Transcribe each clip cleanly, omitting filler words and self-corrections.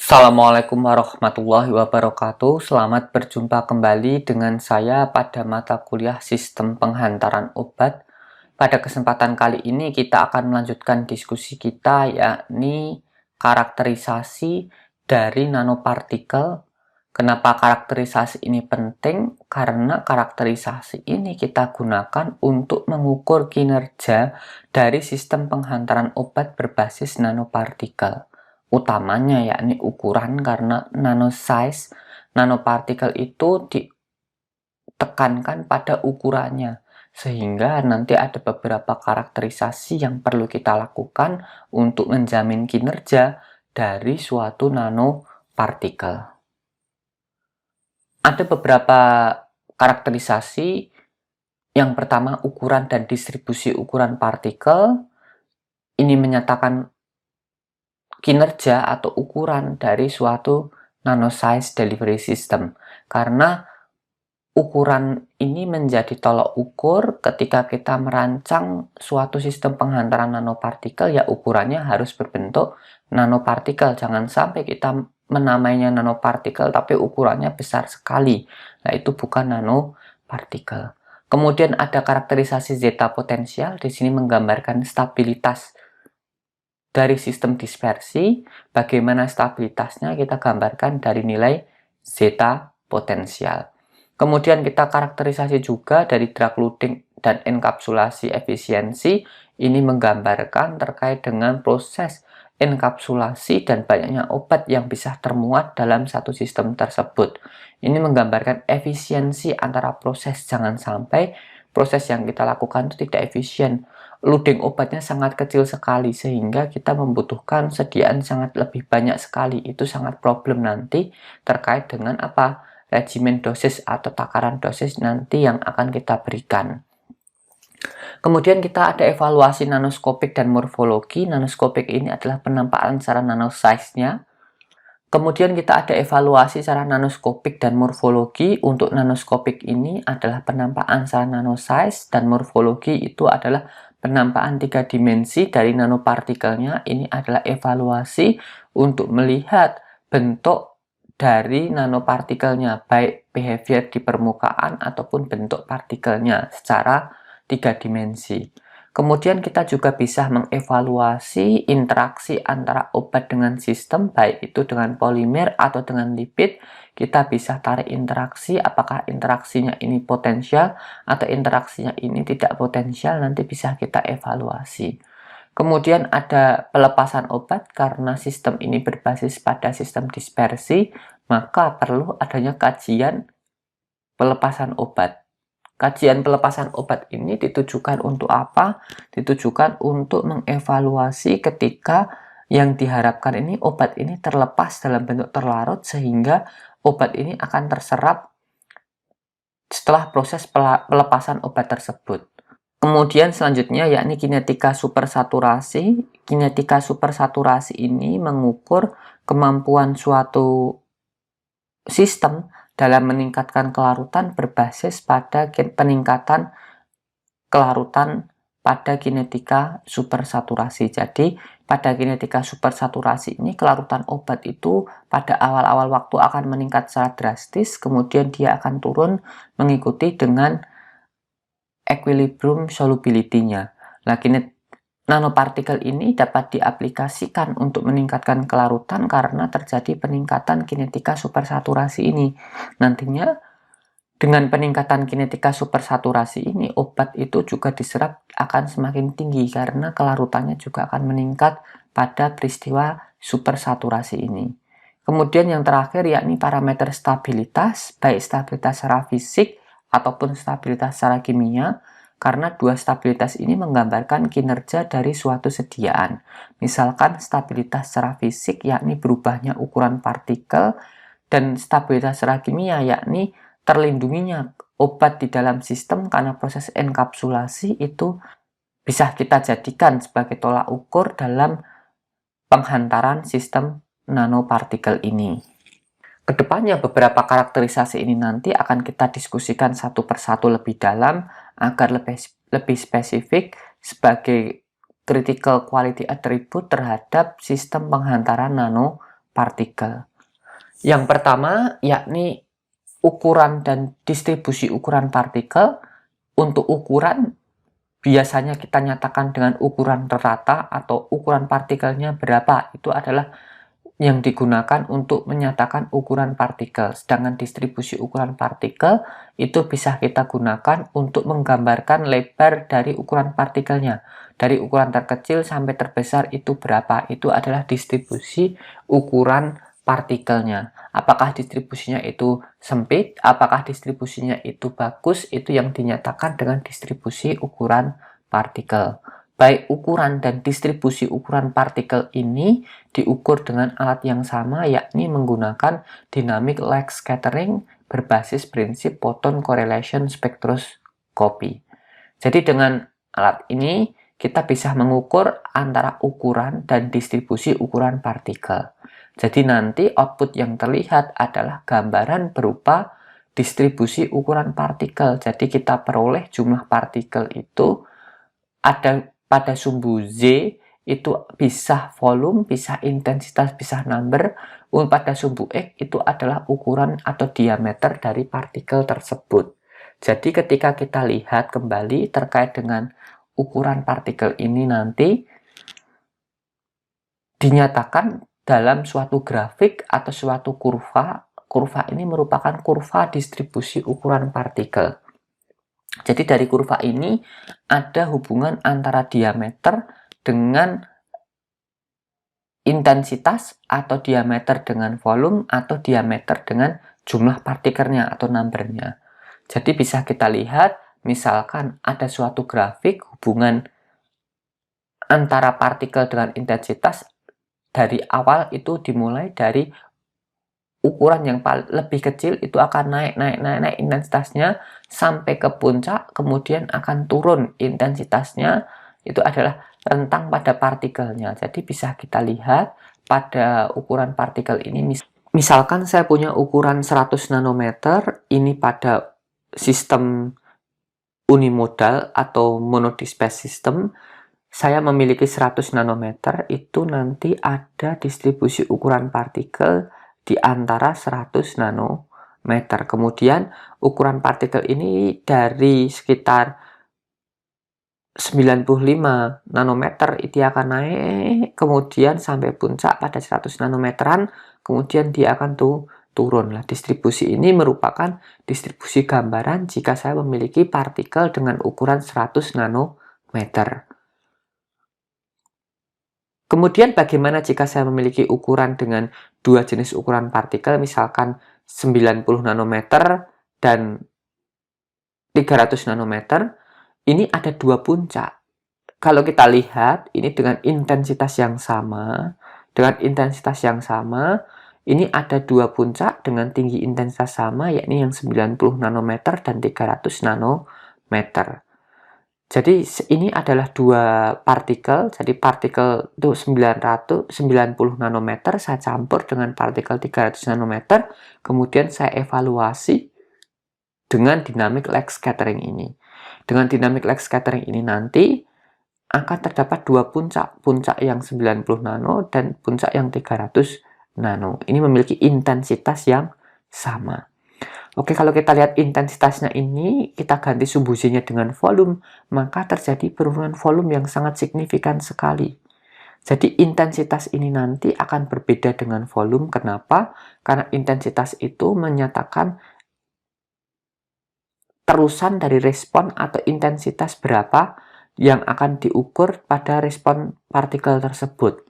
Assalamualaikum warahmatullahi wabarakatuh. Selamat berjumpa kembali dengan saya pada mata kuliah Sistem Penghantaran Obat. Pada kesempatan kali ini kita akan melanjutkan diskusi kita, yakni karakterisasi dari nanopartikel. Kenapa karakterisasi ini penting? Karena karakterisasi ini kita gunakan untuk mengukur kinerja dari sistem penghantaran obat berbasis nanopartikel. Utamanya yakni ukuran, karena nanosize, nanopartikel itu ditekankan pada ukurannya, sehingga nanti ada beberapa karakterisasi yang perlu kita lakukan untuk menjamin kinerja dari suatu nanopartikel. Ada beberapa karakterisasi. Yang pertama, ukuran dan distribusi ukuran partikel. Ini menyatakan kinerja atau ukuran dari suatu nanosize delivery system, karena ukuran ini menjadi tolok ukur ketika kita merancang suatu sistem penghantaran nanopartikel. Ya, ukurannya harus berbentuk nanopartikel. Jangan sampai kita menamainya nanopartikel tapi ukurannya besar sekali. Nah, itu bukan nanopartikel. Kemudian ada karakterisasi zeta potensial. Di sini menggambarkan stabilitas dari sistem dispersi. Bagaimana stabilitasnya kita gambarkan dari nilai zeta potensial. Kemudian kita karakterisasi juga dari drug loading dan enkapsulasi efisiensi. Ini menggambarkan terkait dengan proses enkapsulasi dan banyaknya obat yang bisa termuat dalam satu sistem tersebut. Ini menggambarkan efisiensi antara proses. Jangan sampai proses yang kita lakukan itu tidak efisien. Loading obatnya sangat kecil sekali sehingga kita membutuhkan sediaan sangat lebih banyak sekali. Itu sangat problem nanti terkait dengan apa? Regimen dosis atau takaran dosis nanti yang akan kita berikan. Kemudian kita ada evaluasi nanoskopik dan morfologi. Nanoskopik ini adalah penampakan secara nanosize-nya. Kemudian kita ada evaluasi secara nanoskopik dan morfologi. Untuk nanoskopik ini adalah penampakan secara nanosize, dan morfologi itu adalah penampakan 3 dimensi dari nanopartikelnya. Ini adalah evaluasi untuk melihat bentuk dari nanopartikelnya, baik behavior di permukaan ataupun bentuk partikelnya secara 3 dimensi. Kemudian kita juga bisa mengevaluasi interaksi antara obat dengan sistem, baik itu dengan polimer atau dengan lipid. Kita bisa tarik interaksi, apakah interaksinya ini potensial atau interaksinya ini tidak potensial, nanti bisa kita evaluasi. Kemudian ada pelepasan obat. Karena sistem ini berbasis pada sistem dispersi, maka perlu adanya kajian pelepasan obat. Kajian pelepasan obat ini ditujukan untuk apa? Ditujukan untuk mengevaluasi ketika yang diharapkan ini obat ini terlepas dalam bentuk terlarut, sehingga obat ini akan terserap setelah proses pelepasan obat tersebut. Kemudian selanjutnya yakni kinetika supersaturasi. Kinetika supersaturasi ini mengukur kemampuan suatu sistem dalam meningkatkan kelarutan berbasis pada peningkatan kelarutan pada kinetika supersaturasi. Jadi pada kinetika supersaturasi ini kelarutan obat itu pada awal-awal waktu akan meningkat secara drastis, kemudian dia akan turun mengikuti dengan equilibrium solubility-nya. Nah, nanopartikel ini dapat diaplikasikan untuk meningkatkan kelarutan karena terjadi peningkatan kinetika supersaturasi ini. Nantinya dengan peningkatan kinetika supersaturasi ini, obat itu juga diserap akan semakin tinggi karena kelarutannya juga akan meningkat pada peristiwa supersaturasi ini. Kemudian yang terakhir yakni parameter stabilitas, baik stabilitas secara fisik ataupun stabilitas secara kimia, karena dua stabilitas ini menggambarkan kinerja dari suatu sediaan. Misalkan stabilitas secara fisik yakni berubahnya ukuran partikel, dan stabilitas secara kimia yakni terlindunginya obat di dalam sistem karena proses enkapsulasi itu bisa kita jadikan sebagai tolak ukur dalam penghantaran sistem nanopartikel ini. Kedepannya beberapa karakterisasi ini nanti akan kita diskusikan satu persatu lebih dalam agar lebih spesifik sebagai critical quality attribute terhadap sistem penghantaran nanopartikel. partikel. Yang pertama yakni ukuran dan distribusi ukuran partikel. Untuk ukuran biasanya kita nyatakan dengan ukuran rata atau ukuran partikelnya berapa. Itu adalah yang digunakan untuk menyatakan ukuran partikel. Sedangkan distribusi ukuran partikel itu bisa kita gunakan untuk menggambarkan lebar dari ukuran partikelnya. Dari ukuran terkecil sampai terbesar itu berapa. Itu adalah distribusi ukuran partikelnya. Apakah distribusinya itu sempit, apakah distribusinya itu bagus, itu yang dinyatakan dengan distribusi ukuran partikel. Baik ukuran dan distribusi ukuran partikel ini diukur dengan alat yang sama, yakni menggunakan dynamic lag scattering berbasis prinsip photon correlation spectroscopy. Jadi dengan alat ini kita bisa mengukur antara ukuran dan distribusi ukuran partikel. Jadi nanti output yang terlihat adalah gambaran berupa distribusi ukuran partikel. Jadi kita peroleh jumlah partikel itu ada pada sumbu Z itu bisa volume, bisa intensitas, bisa number. Pada sumbu X itu adalah ukuran atau diameter dari partikel tersebut. Jadi ketika kita lihat kembali terkait dengan ukuran partikel ini nanti dinyatakan dalam suatu grafik atau suatu kurva. Kurva ini merupakan kurva distribusi ukuran partikel. Jadi dari kurva ini ada hubungan antara diameter dengan intensitas atau diameter dengan volume atau diameter dengan jumlah partikelnya atau numbernya. Jadi bisa kita lihat misalkan ada suatu grafik hubungan antara partikel dengan intensitas dari awal itu dimulai dari ukuran yang lebih kecil itu akan naik intensitasnya sampai ke puncak, kemudian akan turun intensitasnya. Itu adalah rentang pada partikelnya. Jadi bisa kita lihat pada ukuran partikel ini, misalkan saya punya ukuran 100 nanometer, ini pada sistem unimodal atau monodispatch system, saya memiliki 100 nanometer, itu nanti ada distribusi ukuran partikel di antara 100 nanometer. Kemudian ukuran partikel ini dari sekitar 95 nanometer itu akan naik, kemudian sampai puncak pada 100 nanometeran, kemudian dia akan turun. Nah, distribusi ini merupakan distribusi gambaran jika saya memiliki partikel dengan ukuran 100 nanometer. Kemudian bagaimana jika saya memiliki ukuran dengan dua jenis ukuran partikel, misalkan 90 nanometer dan 300 nanometer, ini ada dua puncak. Kalau kita lihat, ini dengan intensitas yang sama, ini ada dua puncak dengan tinggi intensitas sama, yakni yang 90 nanometer dan 300 nanometer. Jadi ini adalah dua partikel, jadi partikel itu 90 nanometer, saya campur dengan partikel 300 nanometer, kemudian saya evaluasi dengan dynamic lag scattering ini. Dengan dynamic lag scattering ini nanti akan terdapat dua puncak yang 90 nano dan puncak yang 300 nano. Ini memiliki intensitas yang sama. Oke, kalau kita lihat intensitasnya ini, kita ganti sumbu Z-nya dengan volume, maka terjadi penurunan volume yang sangat signifikan sekali. Jadi intensitas ini nanti akan berbeda dengan volume. Kenapa? Karena intensitas itu menyatakan terusan dari respon atau intensitas berapa yang akan diukur pada respon partikel tersebut.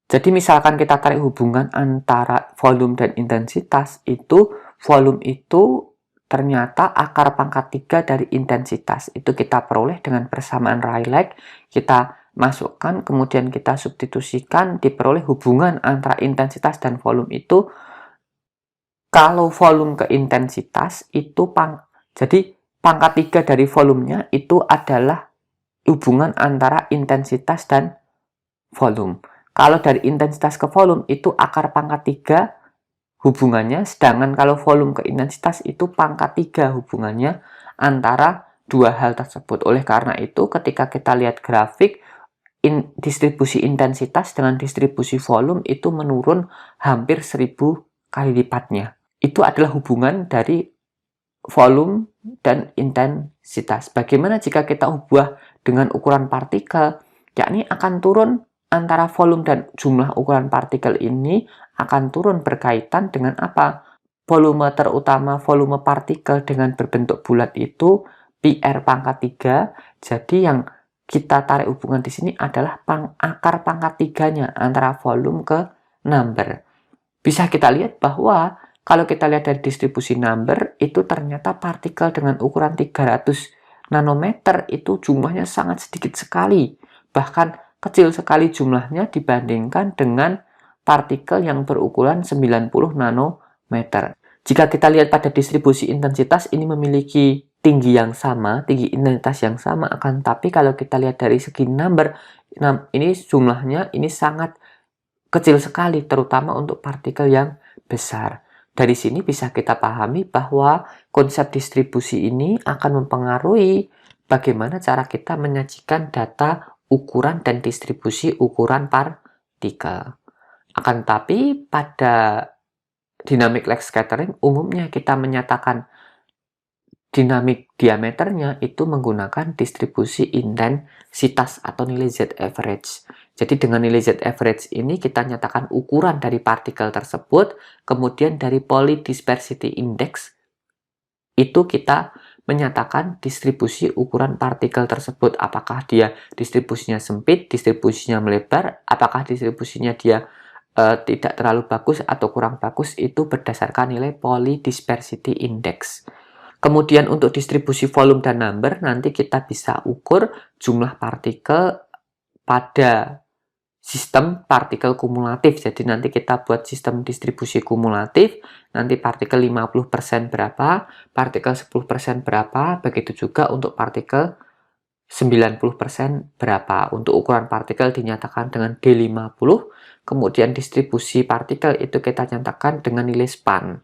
Jadi misalkan kita tarik hubungan antara volume dan intensitas, itu volume itu ternyata akar pangkat 3 dari intensitas. Itu kita peroleh dengan persamaan Rayleigh, kita masukkan, kemudian kita substitusikan, diperoleh hubungan antara intensitas dan volume itu. Kalau volume ke intensitas, itu jadi pangkat 3 dari volumenya itu adalah hubungan antara intensitas dan volume. Kalau dari intensitas ke volume itu akar pangkat 3 hubungannya, sedangkan kalau volume ke intensitas itu pangkat 3 hubungannya antara dua hal tersebut. Oleh karena itu ketika kita lihat grafik distribusi intensitas dengan distribusi volume itu menurun hampir 1000 kali lipatnya. Itu adalah hubungan dari volume dan intensitas. Bagaimana jika kita ubah dengan ukuran partikel? Yakni akan turun antara volume dan jumlah ukuran partikel ini akan turun berkaitan dengan apa? Volume terutama volume partikel dengan berbentuk bulat itu PR pangkat 3. Jadi yang kita tarik hubungan di sini adalah akar pangkat 3-nya antara volume ke number. Bisa kita lihat bahwa kalau kita lihat dari distribusi number, itu ternyata partikel dengan ukuran 300 nanometer itu jumlahnya sangat sedikit sekali. Bahkan kecil sekali jumlahnya dibandingkan dengan partikel yang berukuran 90 nanometer. Jika kita lihat pada distribusi intensitas, ini memiliki tinggi yang sama, tinggi intensitas yang sama, akan tapi kalau kita lihat dari segi number, ini jumlahnya ini sangat kecil sekali, terutama untuk partikel yang besar. Dari sini bisa kita pahami bahwa konsep distribusi ini akan mempengaruhi bagaimana cara kita menyajikan data ukuran dan distribusi ukuran partikel. Akan tapi pada dynamic lag scattering umumnya kita menyatakan dinamik diameternya itu menggunakan distribusi intensitas atau nilai Z average. Jadi dengan nilai Z average ini kita nyatakan ukuran dari partikel tersebut, kemudian dari polydispersity index itu kita menyatakan distribusi ukuran partikel tersebut. Apakah dia distribusinya sempit, distribusinya melebar, apakah distribusinya dia tidak terlalu bagus atau kurang bagus, itu berdasarkan nilai polydispersity index. Kemudian untuk distribusi volume dan number, nanti kita bisa ukur jumlah partikel pada sistem partikel kumulatif. Jadi nanti kita buat sistem distribusi kumulatif, nanti partikel 50% berapa, partikel 10% berapa, begitu juga untuk partikel 90% berapa. Untuk ukuran partikel dinyatakan dengan D50, kemudian distribusi partikel itu kita nyatakan dengan nilai span.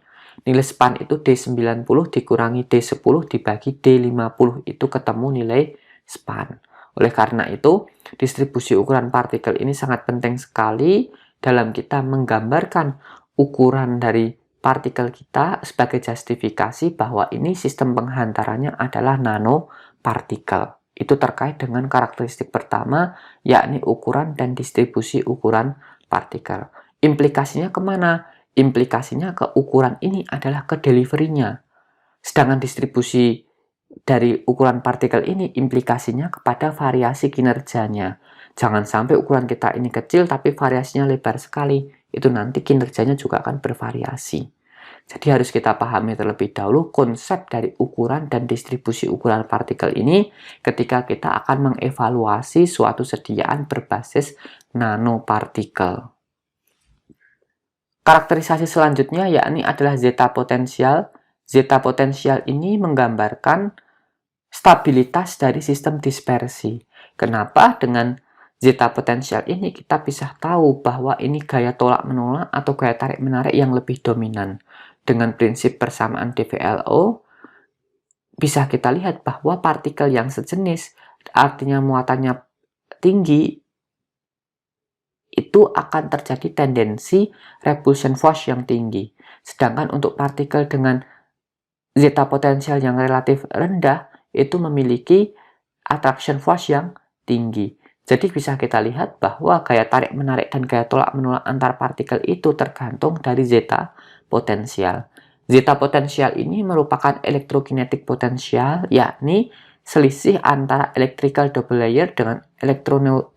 Nilai span itu D90 dikurangi D10 dibagi D50, itu ketemu nilai span. Oleh karena itu, distribusi ukuran partikel ini sangat penting sekali dalam kita menggambarkan ukuran dari partikel kita sebagai justifikasi bahwa ini sistem penghantarannya adalah nanopartikel. Itu terkait dengan karakteristik pertama, yakni ukuran dan distribusi ukuran partikel. Implikasinya kemana? Implikasinya ke ukuran ini adalah ke delivery-nya. Sedangkan distribusi dari ukuran partikel ini implikasinya kepada variasi kinerjanya. Jangan sampai ukuran kita ini kecil tapi variasinya lebar sekali. Itu nanti kinerjanya juga akan bervariasi. Jadi harus kita pahami terlebih dahulu konsep dari ukuran dan distribusi ukuran partikel ini ketika kita akan mengevaluasi suatu sediaan berbasis nanopartikel. Karakterisasi selanjutnya yakni adalah zeta potensial. Zeta potensial ini menggambarkan stabilitas dari sistem dispersi. Kenapa? Dengan zeta potensial ini kita bisa tahu bahwa ini gaya tolak-menolak atau gaya tarik-menarik yang lebih dominan. Dengan prinsip persamaan DVLO, bisa kita lihat bahwa partikel yang sejenis, artinya muatannya tinggi, itu akan terjadi tendensi repulsion force yang tinggi. Sedangkan untuk partikel dengan zeta potensial yang relatif rendah, itu memiliki attraction force yang tinggi. Jadi bisa kita lihat bahwa gaya tarik-menarik dan gaya tolak-menolak antar partikel itu tergantung dari zeta potensial. Zeta potensial ini merupakan electrokinetic potensial, yakni selisih antara electrical double layer dengan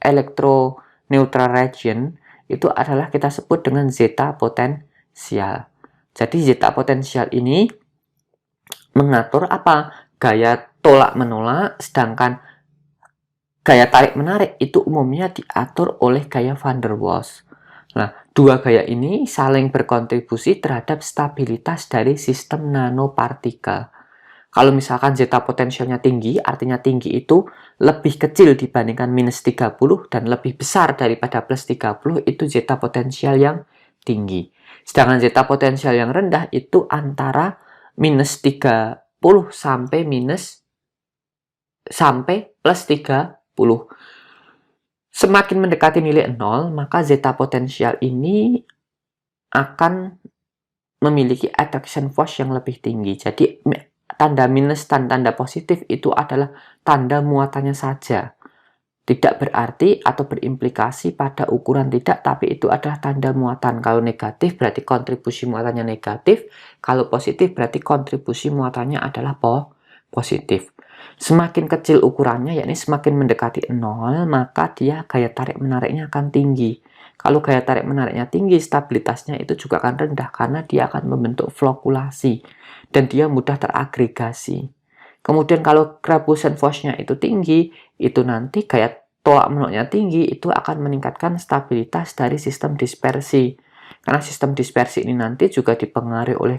electroneutral region, itu adalah kita sebut dengan zeta potensial. Jadi zeta potensial ini mengatur apa? Gaya tolak-menolak, sedangkan gaya tarik-menarik itu umumnya diatur oleh gaya van der Waals. Nah, dua gaya ini saling berkontribusi terhadap stabilitas dari sistem nanopartikel. Kalau misalkan zeta potensialnya tinggi, artinya tinggi itu lebih kecil dibandingkan minus 30 dan lebih besar daripada plus 30, itu zeta potensial yang tinggi. Sedangkan zeta potensial yang rendah itu antara minus 30 sampai plus 30. Semakin mendekati nilai 0, maka zeta potensial ini akan memiliki attraction force yang lebih tinggi. Jadi tanda minus dan tanda positif itu adalah tanda muatannya saja. Tidak berarti atau berimplikasi pada ukuran tidak, tapi itu adalah tanda muatan. Kalau negatif berarti kontribusi muatannya negatif, kalau positif berarti kontribusi muatannya adalah positif. Semakin kecil ukurannya, yakni semakin mendekati 0, maka dia gaya tarik-menariknya akan tinggi. Kalau gaya tarik-menariknya tinggi, stabilitasnya itu juga akan rendah, karena dia akan membentuk flokulasi, dan dia mudah teragregasi. Kemudian kalau gravation force-nya itu tinggi, itu nanti gaya tolak menolaknya tinggi, itu akan meningkatkan stabilitas dari sistem dispersi. Karena sistem dispersi ini nanti juga dipengaruhi oleh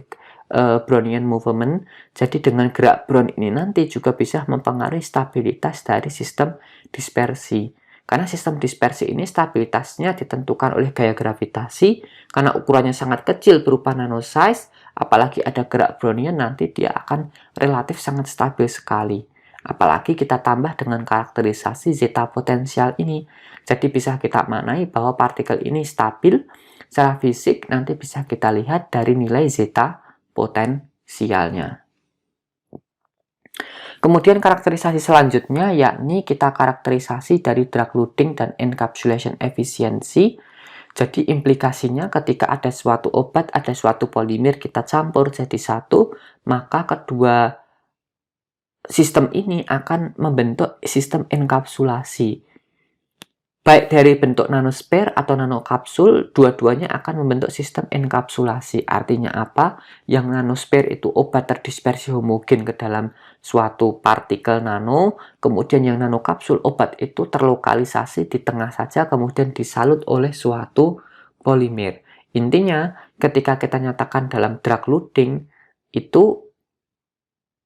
Brownian movement, jadi dengan gerak Brown ini nanti juga bisa mempengaruhi stabilitas dari sistem dispersi. Karena sistem dispersi ini stabilitasnya ditentukan oleh gaya gravitasi, karena ukurannya sangat kecil berupa nanosize, apalagi ada gerak Brownian, nanti dia akan relatif sangat stabil sekali. Apalagi kita tambah dengan karakterisasi zeta potensial ini. Jadi bisa kita maknai bahwa partikel ini stabil secara fisik, nanti bisa kita lihat dari nilai zeta potensialnya. Kemudian karakterisasi selanjutnya yakni kita karakterisasi dari drug loading dan encapsulation efficiency. Jadi implikasinya ketika ada suatu obat, ada suatu polimer kita campur jadi satu, maka kedua sistem ini akan membentuk sistem enkapsulasi. Baik dari bentuk nanosphere atau nanokapsul, dua-duanya akan membentuk sistem enkapsulasi. Artinya apa? Yang nanosphere itu obat terdispersi homogen ke dalam suatu partikel nano, kemudian yang nanokapsul obat itu terlokalisasi di tengah saja, kemudian disalut oleh suatu polimer. Intinya, ketika kita nyatakan dalam drug loading, itu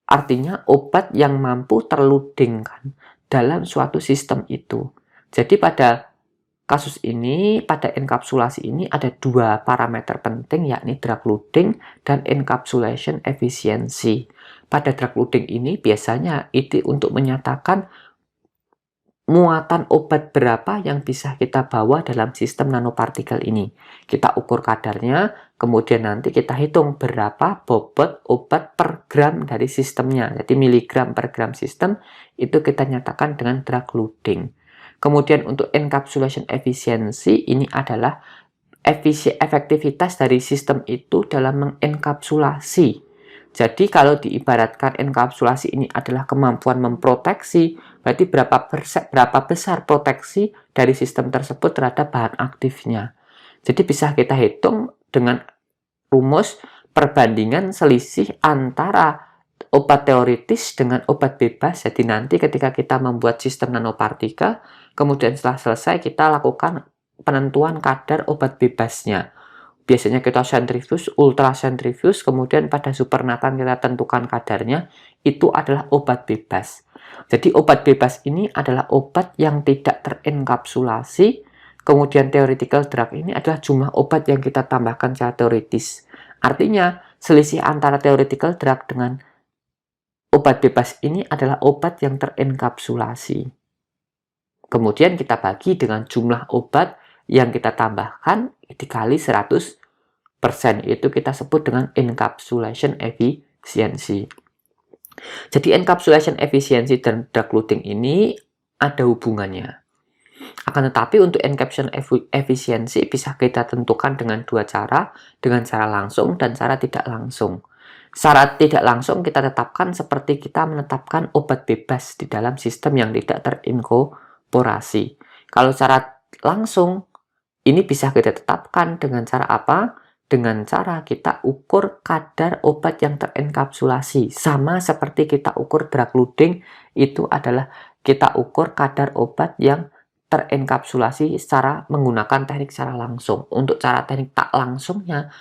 artinya obat yang mampu terloadingkan dalam suatu sistem itu. Jadi pada kasus ini, pada enkapsulasi ini ada dua parameter penting, yakni drug loading dan encapsulation efficiency. Pada drug loading ini biasanya itu untuk menyatakan muatan obat berapa yang bisa kita bawa dalam sistem nanopartikel ini. Kita ukur kadarnya, kemudian nanti kita hitung berapa bobot obat per gram dari sistemnya. Jadi miligram per gram sistem itu kita nyatakan dengan drug loading. Kemudian untuk encapsulation efficiency ini adalah efektivitas dari sistem itu dalam mengenkapsulasi. Jadi kalau diibaratkan enkapsulasi ini adalah kemampuan memproteksi, berarti berapa besar proteksi dari sistem tersebut terhadap bahan aktifnya. Jadi bisa kita hitung dengan rumus perbandingan selisih antara obat teoritis dengan obat bebas. Jadi nanti ketika kita membuat sistem nanopartikel, kemudian setelah selesai kita lakukan penentuan kadar obat bebasnya. Biasanya kita sentrifuge, ultrasentrifuge, kemudian pada supernatan kita tentukan kadarnya, itu adalah obat bebas. Jadi obat bebas ini adalah obat yang tidak terenkapsulasi, kemudian theoretical drug ini adalah jumlah obat yang kita tambahkan secara teoritis. Artinya, selisih antara theoretical drug dengan obat bebas ini adalah obat yang terenkapsulasi. Kemudian kita bagi dengan jumlah obat yang kita tambahkan dikali 100%, itu kita sebut dengan encapsulation efficiency. Jadi encapsulation efficiency dan drug loading ini ada hubungannya. Akan tetapi untuk encapsulation efficiency bisa kita tentukan dengan dua cara, dengan cara langsung dan cara tidak langsung. Secara tidak langsung kita tetapkan seperti kita menetapkan obat bebas di dalam sistem yang tidak terinkorporasi. Kalau secara langsung, ini bisa kita tetapkan dengan cara apa? Dengan cara kita ukur kadar obat yang terenkapsulasi. Sama seperti kita ukur drug loading, itu adalah kita ukur kadar obat yang terenkapsulasi secara menggunakan teknik secara langsung. Untuk cara teknik tak langsungnya,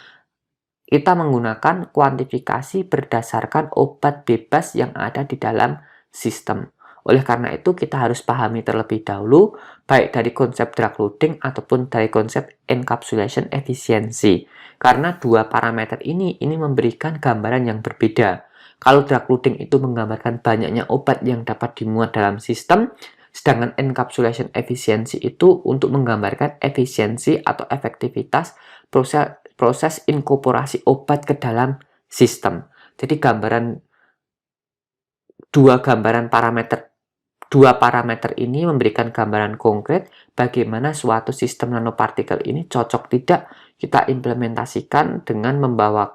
kita menggunakan kuantifikasi berdasarkan obat bebas yang ada di dalam sistem. Oleh karena itu, kita harus pahami terlebih dahulu, baik dari konsep drug loading ataupun dari konsep encapsulation efficiency. Karena dua parameter ini memberikan gambaran yang berbeda. Kalau drug loading itu menggambarkan banyaknya obat yang dapat dimuat dalam sistem, Sedangkan encapsulation efficiency itu untuk menggambarkan efisiensi atau efektivitas proses inkorporasi obat ke dalam sistem. Jadi dua parameter ini memberikan gambaran konkret bagaimana suatu sistem nanopartikel ini cocok tidak kita implementasikan dengan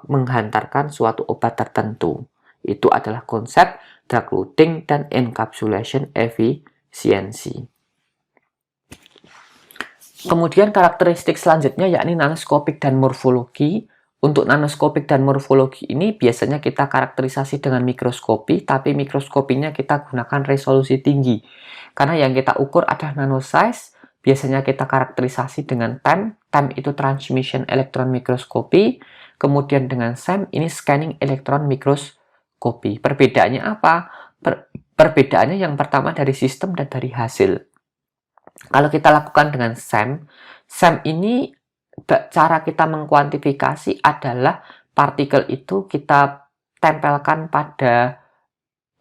menghantarkan suatu obat tertentu. Itu adalah konsep drug loading dan encapsulation efficiency. Kemudian karakteristik selanjutnya yakni nanoskopik dan morfologi. Untuk nanoskopik dan morfologi ini biasanya kita karakterisasi dengan mikroskopi, tapi mikroskopinya kita gunakan resolusi tinggi. Karena yang kita ukur adalah nanosize, biasanya kita karakterisasi dengan TEM. TEM itu transmission electron microscopy. Kemudian dengan SEM ini scanning electron microscopy. Perbedaannya apa? Perbedaannya yang pertama dari sistem dan dari hasil. Kalau kita lakukan dengan SEM, SEM ini cara kita mengkuantifikasi adalah partikel itu kita tempelkan pada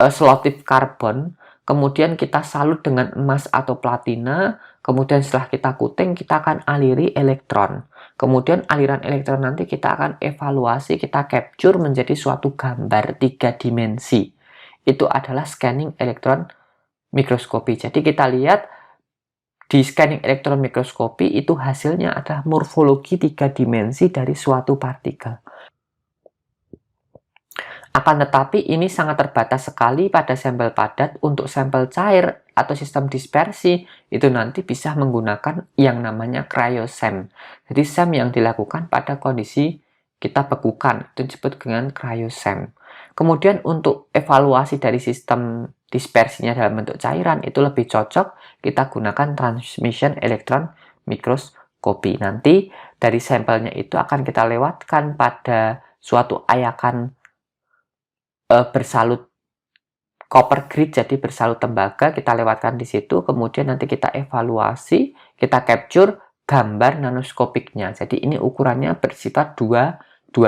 selotif karbon, kemudian kita salut dengan emas atau platina, kemudian setelah kita coating, kita akan aliri elektron. Kemudian aliran elektron nanti kita akan evaluasi, kita capture menjadi suatu gambar 3 dimensi. Itu adalah scanning elektron mikroskopi. Jadi kita lihat di scanning elektron mikroskopi itu hasilnya adalah morfologi 3 dimensi dari suatu partikel. Akan tetapi ini sangat terbatas sekali pada sampel padat. Untuk sampel cair atau sistem dispersi itu nanti bisa menggunakan yang namanya cryo-SEM. Jadi SEM yang dilakukan pada kondisi kita bekukan itu disebut dengan cryo-SEM. Kemudian untuk evaluasi dari sistem dispersinya dalam bentuk cairan itu lebih cocok kita gunakan transmission electron microscopy. Nanti dari sampelnya itu akan kita lewatkan pada suatu ayakan bersalut copper grid, jadi bersalut tembaga, kita lewatkan di situ, kemudian nanti kita evaluasi, kita capture gambar nanoskopiknya. Jadi ini ukurannya bersifat dua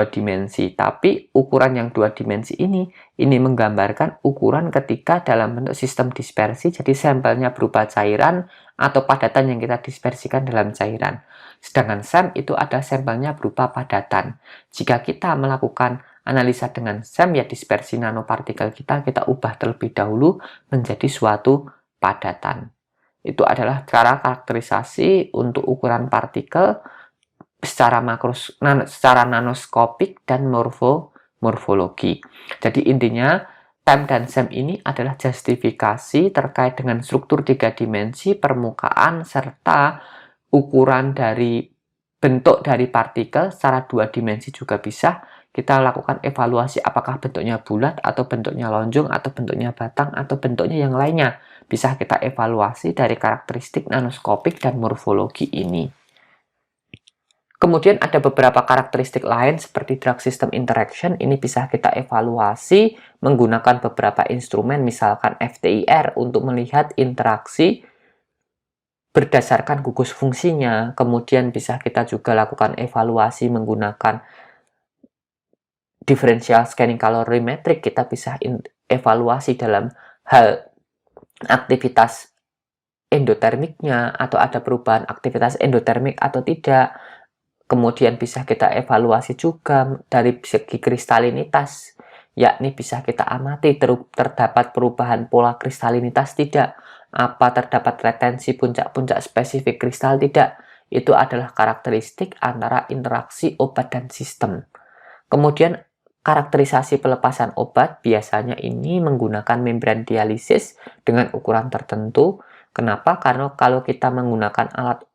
dimensi, tapi ukuran yang 2 dimensi ini menggambarkan ukuran ketika dalam bentuk sistem dispersi, jadi sampelnya berupa cairan atau padatan yang kita dispersikan dalam cairan. Sedangkan SEM itu ada sampelnya berupa padatan. Jika kita melakukan analisa dengan SEM, ya dispersi nanopartikel kita ubah terlebih dahulu menjadi suatu padatan. Itu adalah cara karakterisasi untuk ukuran partikel secara nanoskopik dan morfologi. Jadi intinya TEM dan SEM ini adalah justifikasi terkait dengan struktur 3 dimensi, permukaan, serta ukuran dari bentuk dari partikel secara 2 dimensi juga bisa. Kita lakukan evaluasi apakah bentuknya bulat atau bentuknya lonjong atau bentuknya batang atau bentuknya yang lainnya. Bisa kita evaluasi dari karakteristik nanoskopik dan morfologi ini. Kemudian ada beberapa karakteristik lain seperti drug system interaction. Ini bisa kita evaluasi menggunakan beberapa instrumen, misalkan FTIR untuk melihat interaksi berdasarkan gugus fungsinya. Kemudian bisa kita juga lakukan evaluasi menggunakan differential scanning calorimetrik. Kita bisa evaluasi dalam hal aktivitas endotermiknya, atau ada perubahan aktivitas endotermik atau tidak. Kemudian bisa kita evaluasi juga dari segi kristalinitas, yakni bisa kita amati terdapat perubahan pola kristalinitas tidak, apa terdapat retensi puncak-puncak spesifik kristal tidak. Itu adalah karakteristik antara interaksi obat dan sistem. Kemudian karakterisasi pelepasan obat biasanya ini menggunakan membran dialisis dengan ukuran tertentu. Kenapa? Karena kalau kita menggunakan alat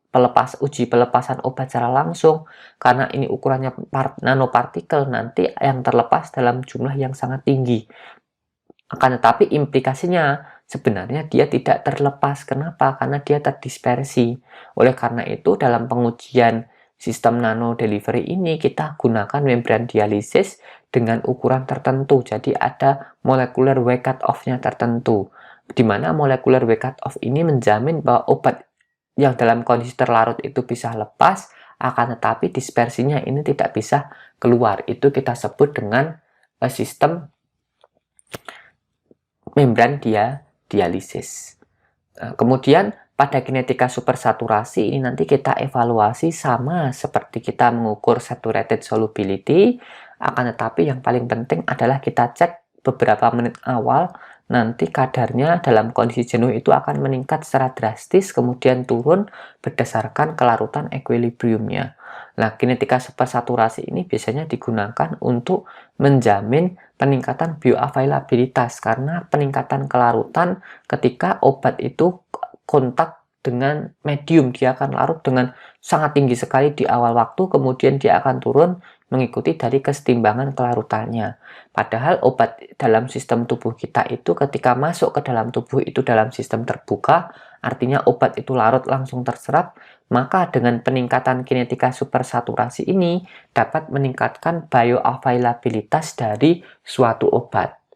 uji pelepasan obat secara langsung, karena ini ukurannya nanopartikel, nanti yang terlepas dalam jumlah yang sangat tinggi. Akan tetapi implikasinya sebenarnya dia tidak terlepas. Kenapa? Karena dia terdispersi. Oleh karena itu dalam pengujian sistem nano delivery ini kita gunakan membran dialisis dengan ukuran tertentu. Jadi ada molecular weight cut-off-nya tertentu, di mana molecular weight cut-off ini menjamin bahwa obat yang dalam kondisi terlarut itu bisa lepas, akan tetapi dispersinya ini tidak bisa keluar. Itu kita sebut dengan sistem membran dialisis. Nah, kemudian pada kinetika supersaturasi ini nanti kita evaluasi sama seperti kita mengukur saturated solubility, akan tetapi yang paling penting adalah kita cek beberapa menit awal, nanti kadarnya dalam kondisi jenuh itu akan meningkat secara drastis, kemudian turun berdasarkan kelarutan equilibriumnya. Nah, kinetika supersaturasi ini biasanya digunakan untuk menjamin peningkatan bioavailabilitas, karena peningkatan kelarutan ketika obat itu kontak dengan medium, dia akan larut dengan sangat tinggi sekali di awal waktu, kemudian dia akan turun mengikuti dari kesetimbangan kelarutannya. Padahal obat dalam sistem tubuh kita itu ketika masuk ke dalam tubuh itu dalam sistem terbuka, artinya obat itu larut langsung terserap, maka dengan peningkatan kinetika supersaturasi ini dapat meningkatkan bioavailabilitas dari suatu obat.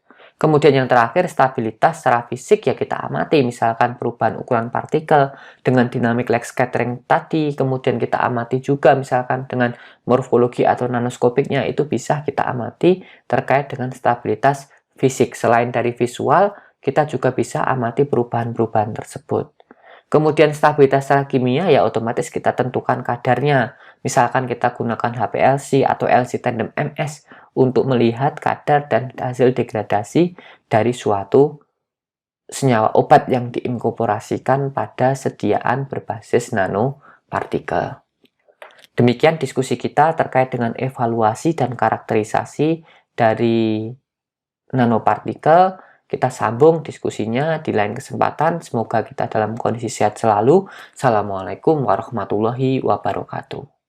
Kemudian yang terakhir, stabilitas secara fisik ya kita amati, misalkan perubahan ukuran partikel dengan dinamik lag scattering tadi, kemudian kita amati juga misalkan dengan morfologi atau nanoskopiknya itu bisa kita amati terkait dengan stabilitas fisik. Selain dari visual, kita juga bisa amati perubahan-perubahan tersebut. Kemudian stabilitas secara kimia ya otomatis kita tentukan kadarnya. Misalkan kita gunakan HPLC atau LC tandem MS untuk melihat kadar dan hasil degradasi dari suatu senyawa obat yang diinkorporasikan pada sediaan berbasis nanopartikel. Demikian diskusi kita terkait dengan evaluasi dan karakterisasi dari nanopartikel. Kita sambung diskusinya di lain kesempatan. Semoga kita dalam kondisi sehat selalu. Assalamualaikum warahmatullahi wabarakatuh.